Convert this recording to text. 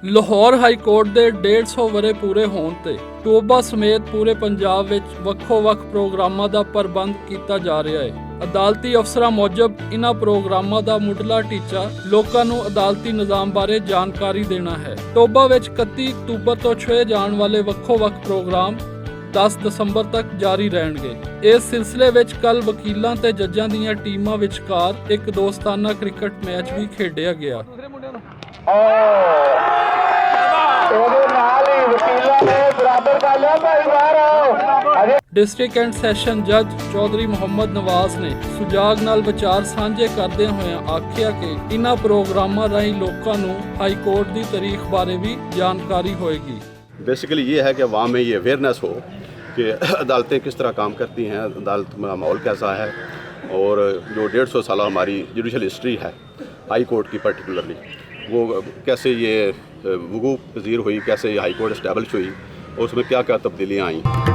Lahore high court ਦੇ 150 ਵਰ੍ਹੇ ਪੂਰੇ ਹੋਣ ਤੇ ਟੋਬਾ ਸਮੇਤ ਪੂਰੇ ਪੰਜਾਬ ਵਿੱਚ ਵੱਖੋ-ਵੱਖ ਪ੍ਰੋਗਰਾਮਾਂ ਦਾ ਪ੍ਰਬੰਧ ਕੀਤਾ ਜਾ ਰਿਹਾ ਹੈ। ਅਦਾਲਤੀ ਅਫਸਰਾਂ ਮੁਜਬ ਇਨ੍ਹਾਂ ਪ੍ਰੋਗਰਾਮਾਂ ਦਾ ਮੁੱਢਲਾ ਟੀਚਾ ਲੋਕਾਂ ਨੂੰ ਅਦਾਲਤੀ ਨਿਜ਼ਾਮ ਬਾਰੇ ਜਾਣਕਾਰੀ ਦੇਣਾ ਹੈ। ਟੋਬਾ ਵਿੱਚ 31 ਅਕਤੂਬਰ ਤੋਂ ਛੁਏ ਜਾਣ ਵਾਲੇ ਵੱਖੋ-ਵੱਖ ਪ੍ਰੋਗਰਾਮ 10 ਦਸੰਬਰ ਤੱਕ ਜਾਰੀ ਰਹਿਣਗੇ। ਇਸ ਸਿਲਸਿਲੇ ਵਿੱਚ ਕੱਲ ਵਕੀਲਾਂ ਤੇ ਜੱਜਾਂ ਦੀਆਂ ਟੀਮਾਂ ਵਿਚਕਾਰ ਇੱਕ ਦੋਸਤਾਨਾ ਕ੍ਰਿਕਟ ਮੈਚ ਵੀ ਖੇਡਿਆ ਗਿਆ। ਡਿਸਟ੍ਰਿਕਟ ਐਂਡ ਸੈਸ਼ਨ ਜੱਜ ਚੌਧਰੀ ਮੁਹੰਮਦ ਨਵਾਜ਼ ਨੇ ਸੁਜਾਗ ਨਾਲ ਵਿਚਾਰ ਸਾਂਝੇ ਕਰਦਿਆਂ ਹੋਇਆਂ ਆਖਿਆ ਕਿ ਇਨ੍ਹਾਂ ਪ੍ਰੋਗਰਾਮਾਂ ਰਾਹੀਂ ਲੋਕਾਂ ਨੂੰ ਹਾਈਕੋਰਟ ਦੀ ਤਾਰੀਖ ਬਾਰੇ ਵੀ ਜਾਣਕਾਰੀ ਹੋਏਗੀ। बेसिकली ये है कि अवाम में ये अवेयरनेस हो कि अदालतें किस तरह काम करती हैं, अदालत में माहौल कैसा है, और जो 150 साल हमारी जुडिशल हिस्ट्री है हाई कोर्ट की पर्टिकुलरली, वो कैसे ये वक़ूफ़ पज़ीर हुई, कैसे ये हाई कोर्ट इस्टेब्लिश हुई और उसमें क्या क्या तब्दीलियाँ आई।